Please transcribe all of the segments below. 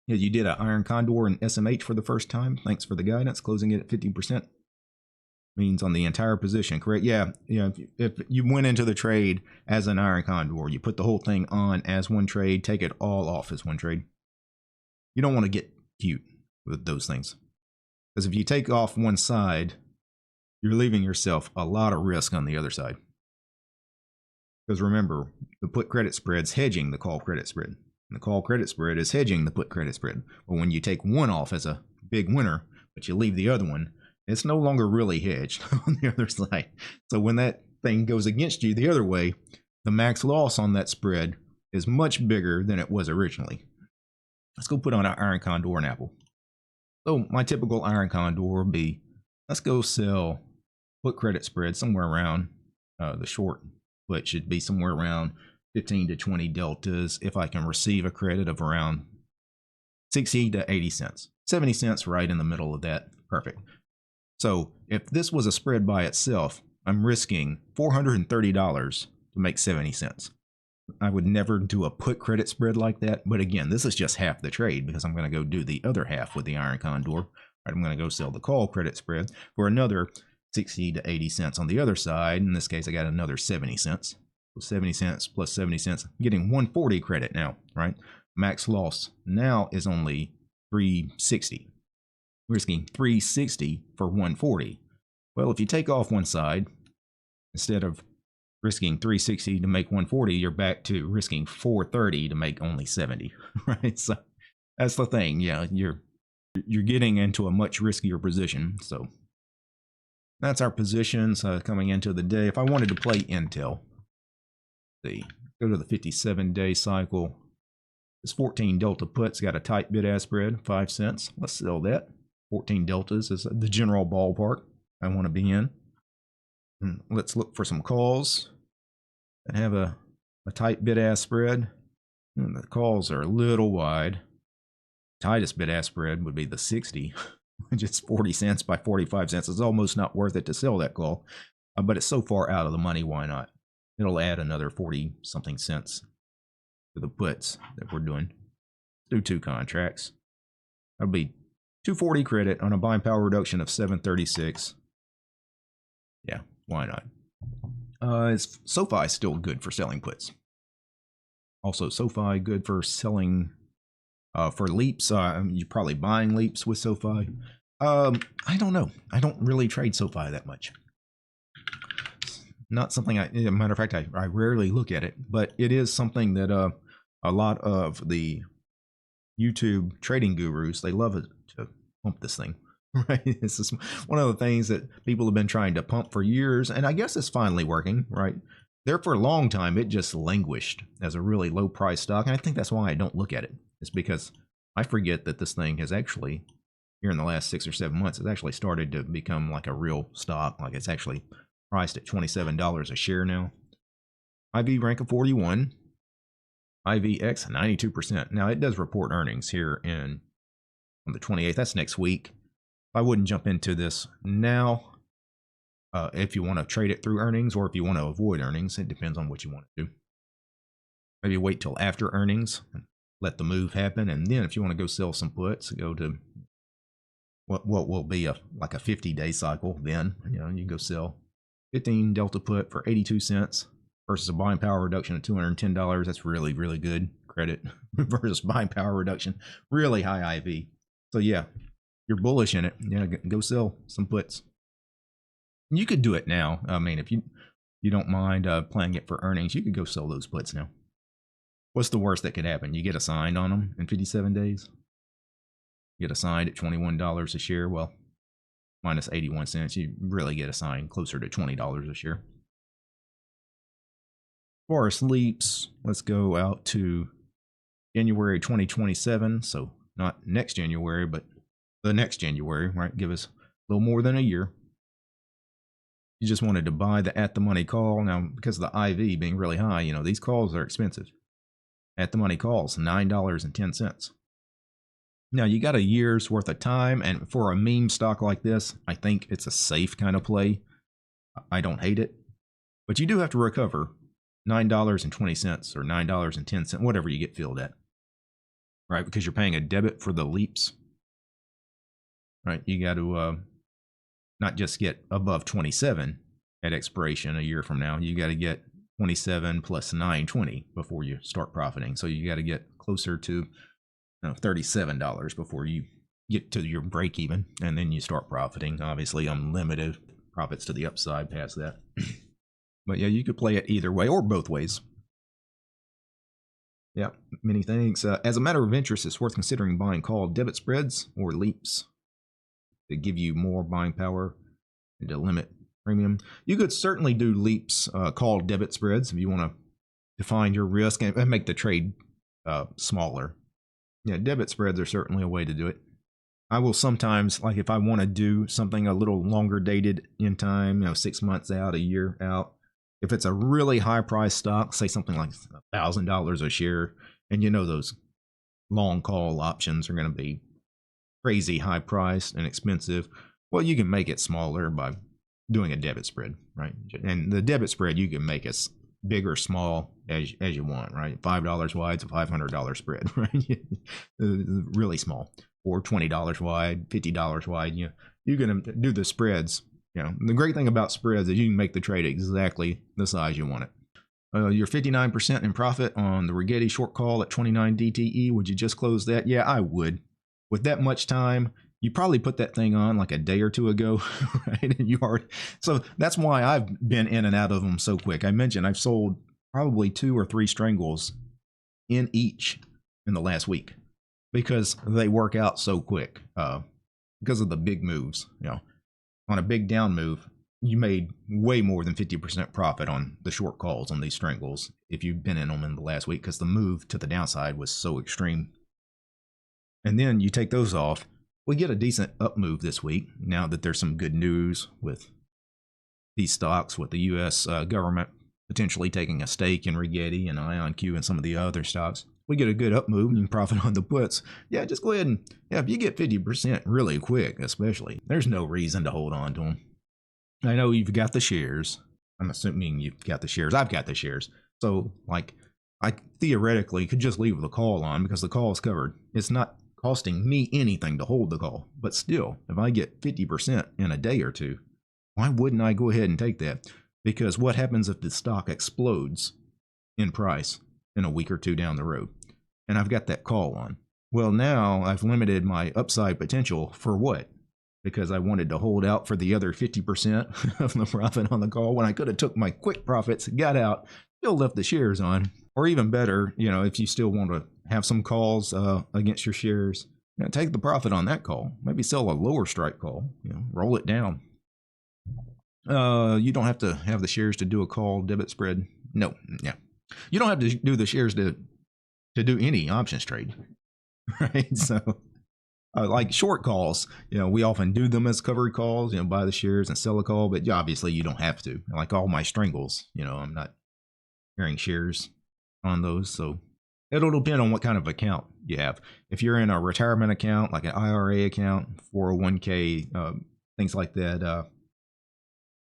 Yeah, you did an Iron Condor and SMH for the first time. Thanks for the guidance. Closing it at 50%. Means on the entire position, correct? Yeah, if you went into the trade as an Iron Condor, you put the whole thing on as one trade, take it all off as one trade. You don't want to get cute with those things. Because if you take off one side, you're leaving yourself a lot of risk on the other side. Because remember, the put credit spread's hedging the call credit spread. And the call credit spread is hedging the put credit spread. But when you take one off as a big winner, but you leave the other one, it's no longer really hedged on the other side. So when that thing goes against you the other way, the max loss on that spread is much bigger than it was originally. Let's go put on our Iron Condor and Apple. So my typical Iron Condor would be, let's go sell put credit spread somewhere around the short put should be somewhere around 15 to 20 deltas if I can receive a credit of around 60 to 80 cents. 70 cents right in the middle of that. Perfect. So if this was a spread by itself, I'm risking $430 to make 70 cents. I would never do a put credit spread like that. But again, this is just half the trade because I'm going to go do the other half with the Iron Condor. Right, I'm going to go sell the call credit spread for another 60 to 80 cents on the other side. In this case, I got another 70 cents. So 70 cents plus 70 cents, I'm getting 140 credit now, right? Max loss now is only 360. Risking 360 for 140. Well, if you take off one side, instead of risking 360 to make 140, you're back to risking 430 to make only 70, right? So that's the thing. Yeah, you're getting into a much riskier position. So that's our positions coming into the day. If I wanted to play Intel, see, go to the 57-day cycle. This 14 delta put's got a tight bid-ask spread, 5 cents. Let's sell that. 14 deltas is the general ballpark I want to be in. Let's look for some calls that have a tight bid-ask spread. And the calls are a little wide. Tightest bid-ask spread would be the 60, which is 40 cents by 45 cents. It's almost not worth it to sell that call, but it's so far out of the money, why not? It'll add another 40-something cents to the puts that we're doing. Do 2 contracts. That'll be 240 credit on a buying power reduction of 736. Yeah, why not? Is SoFi still good for selling puts? Also, SoFi good for selling for leaps. You're probably buying leaps with SoFi. I don't know. I don't really trade SoFi that much. Not something as a matter of fact, I rarely look at it, but it is something that a lot of the YouTube trading gurus, they love it to pump this thing, right? It's just one of the things that people have been trying to pump for years, and I guess it's finally working, right? There for a long time, it just languished as a really low price stock, and I think that's why I don't look at it. It's because I forget that this thing has actually, here in the last 6 or 7 months, it's actually started to become like a real stock. Like it's actually priced at $27 a share now. IV rank of 41. IVX 92%. Now it does report earnings here on the 28th. That's next week. I wouldn't jump into this now if you want to trade it through earnings or if you want to avoid earnings. It depends on what you want to do. Maybe wait till after earnings and let the move happen, and then if you want to go sell some puts, go to what will be like a 50-day cycle. Then you can go sell 15 delta put for 82 cents versus a buying power reduction of $210. That's really, really good credit versus buying power reduction, really high IV. So yeah, you're bullish in it. Yeah, go sell some puts. You could do it now. I mean, if you don't mind playing it for earnings, you could go sell those puts now. What's the worst that could happen? You get assigned on them in 57 days. You get assigned at $21 a share. Well, minus 81 cents. You really get assigned closer to $20 a share. As far as leaps, let's go out to January 2027. So not next January, but the next January, right? Give us a little more than a year. You just wanted to buy the at the money call. Now, because of the IV being really high, these calls are expensive. At the money calls, $9.10. Now, you got a year's worth of time, and for a meme stock like this, I think it's a safe kind of play. I don't hate it, but you do have to recover $9.20 or $9.10, whatever you get filled at. right? Because you're paying a debit for the leaps, right? You got to not just get above 27 at expiration a year from now. You got to get 27 plus 920 before you start profiting. So you got to get closer to $37 before you get to your break even, and then you start profiting. Obviously, unlimited profits to the upside past that. But yeah, you could play it either way or both ways. Yeah, many things. As a matter of interest, it's worth considering buying call debit spreads or leaps to give you more buying power and to limit premium. You could certainly do leaps, call debit spreads if you want to define your risk and make the trade smaller. Yeah, debit spreads are certainly a way to do it. I will sometimes, like if I want to do something a little longer dated in time, 6 months out, a year out, if it's a really high price stock, say something like $1,000 a share, and those long call options are going to be crazy high priced and expensive, well, you can make it smaller by doing a debit spread, right? And the debit spread, you can make as big or small as you want, right? $5 wide, a $500 spread, right? Really small, or $20 wide, $50 wide. You're going to do the spreads. The great thing about spreads is you can make the trade exactly the size you want it. You're 59% in profit on the Rigetti short call at 29 DTE. Would you just close that? Yeah, I would. With that much time, you probably put that thing on like a day or two ago, right? And so that's why I've been in and out of them so quick. I mentioned I've sold probably 2 or 3 strangles in each in the last week because they work out so quick because of the big moves. On a big down move, you made way more than 50% profit on the short calls on these strangles if you've been in them in the last week because the move to the downside was so extreme. And then you take those off. We get a decent up move this week now that there's some good news with these stocks, with the U.S. government potentially taking a stake in Rigetti and IonQ and some of the other stocks. We get a good up move and you can profit on the puts. Yeah, just go ahead and, if you get 50% really quick, especially, there's no reason to hold on to them. I know you've got the shares. I'm assuming you've got the shares. I've got the shares. So, I theoretically could just leave the call on because the call is covered. It's not costing me anything to hold the call. But still, if I get 50% in a day or two, why wouldn't I go ahead and take that? Because what happens if the stock explodes in price in a week or two down the road? And I've got that call on. Well, now I've limited my upside potential for what? Because I wanted to hold out for the other 50% of the profit on the call when I could have took my quick profits, got out, still left the shares on. Or even better, if you still want to have some calls against your shares, take the profit on that call. Maybe sell a lower strike call, roll it down. You don't have to have the shares to do a call debit spread. No, yeah. You don't have to do the shares to do any options trade, right? So like short calls, we often do them as covered calls, buy the shares and sell a call, but obviously you don't have to. Like all my strangles, I'm not carrying shares on those. So it'll depend on what kind of account you have. If you're in a retirement account, like an IRA account, 401k, things like that,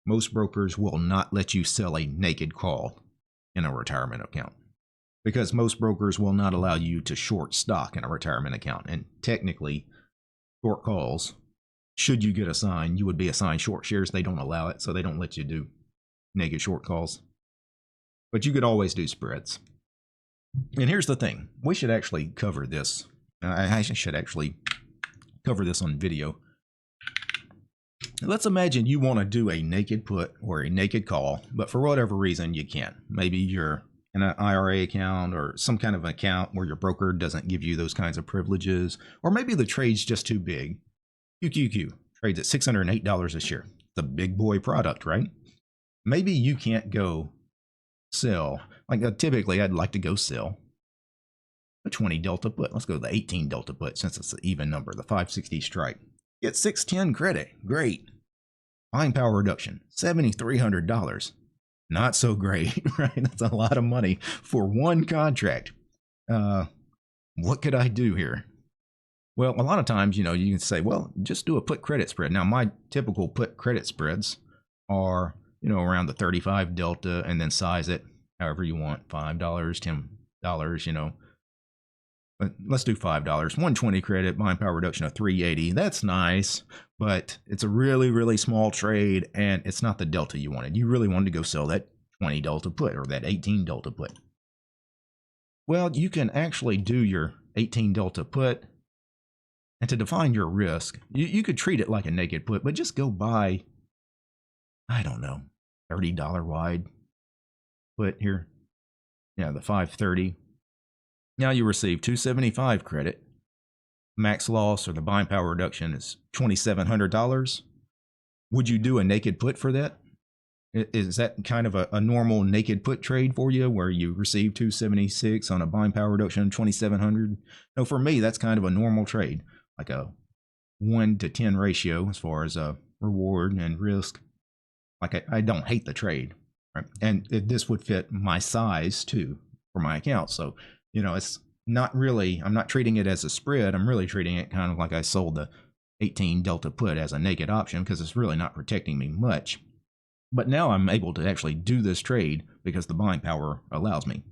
most brokers will not let you sell a naked call in a retirement account because most brokers will not allow you to short stock in a retirement account. And technically, short calls, should you get assigned, you would be assigned short shares. They don't allow it, so they don't let you do naked short calls. But you could always do spreads. And here's the thing. We should actually cover this. I should actually cover this on video. Let's imagine you want to do a naked put or a naked call, but for whatever reason you can't. Maybe you're in an IRA account or some kind of account where your broker doesn't give you those kinds of privileges, or maybe the trade's just too big. QQQ trades at $608 a share. It's a big boy product, right? Maybe you can't go sell. Typically I'd like to go sell a 20 delta put. Let's go to the 18 delta put since it's an even number, the 560 strike. Get 610 credit. Great. Buying power reduction, $7,300. Not so great, right? That's a lot of money for one contract. What could I do here? Well, a lot of times, you can say, well, just do a put credit spread. Now, my typical put credit spreads are, around the 35 delta, and then size it however you want, $5, $10, But let's do $5. 120 credit, buying power reduction of 380. That's nice, but it's a really, really small trade, and it's not the delta you wanted. You really wanted to go sell that 20 delta put or that 18 delta put. Well, you can actually do your 18 delta put, and to define your risk, you could treat it like a naked put, but just go buy, I don't know, $30 wide put here. Yeah, the 530. Now you receive 275 credit. Max loss or the buying power reduction is $2,700. Would you do a naked put for that? Is that kind of a normal naked put trade for you where you receive 276 on a buying power reduction of 2,700? No, for me, that's kind of a normal trade, like a 1 to 10 ratio as far as a reward and risk. Like I don't hate the trade, right? And this would fit my size too for my account. So, you know, it's not really, I'm not treating it as a spread. I'm really treating it kind of like I sold the 18 delta put as a naked option because it's really not protecting me much. But now I'm able to actually do this trade because the buying power allows me.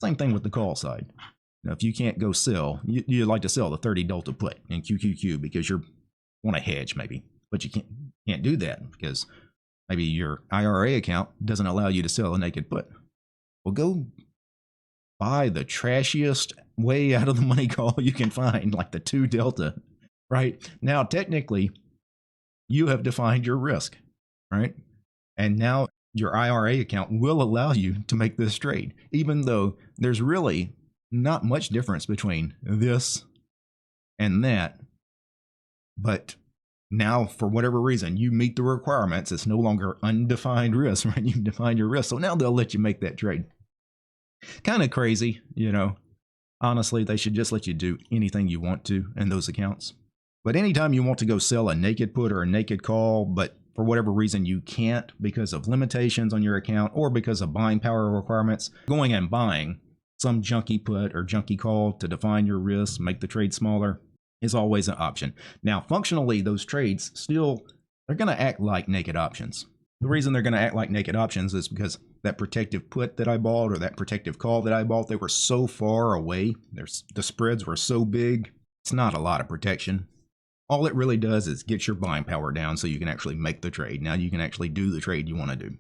Same thing with the call side. Now, if you can't go sell, you'd like to sell the 30 delta put in QQQ because you want to hedge maybe, but you can't do that because maybe your IRA account doesn't allow you to sell a naked put. Well, go buy the trashiest way out of the money call you can find, like the 2 delta, right? Now, technically, you have defined your risk, right? And now your IRA account will allow you to make this trade, even though there's really not much difference between this and that. But now, for whatever reason, you meet the requirements. It's no longer undefined risk, right? You define your risk. So now they'll let you make that trade. Kind of crazy, you know. Honestly, they should just let you do anything you want to in those accounts. But anytime you want to go sell a naked put or a naked call, but for whatever reason you can't because of limitations on your account or because of buying power requirements, going and buying some junky put or junky call to define your risk, make the trade smaller, is always an option. Now, functionally, those trades still, they're going to act like naked options. The reason they're going to act like naked options is because that protective put that I bought or that protective call that I bought, they were so far away. The spreads were so big. It's not a lot of protection. All it really does is get your buying power down so you can actually make the trade. Now you can actually do the trade you want to do.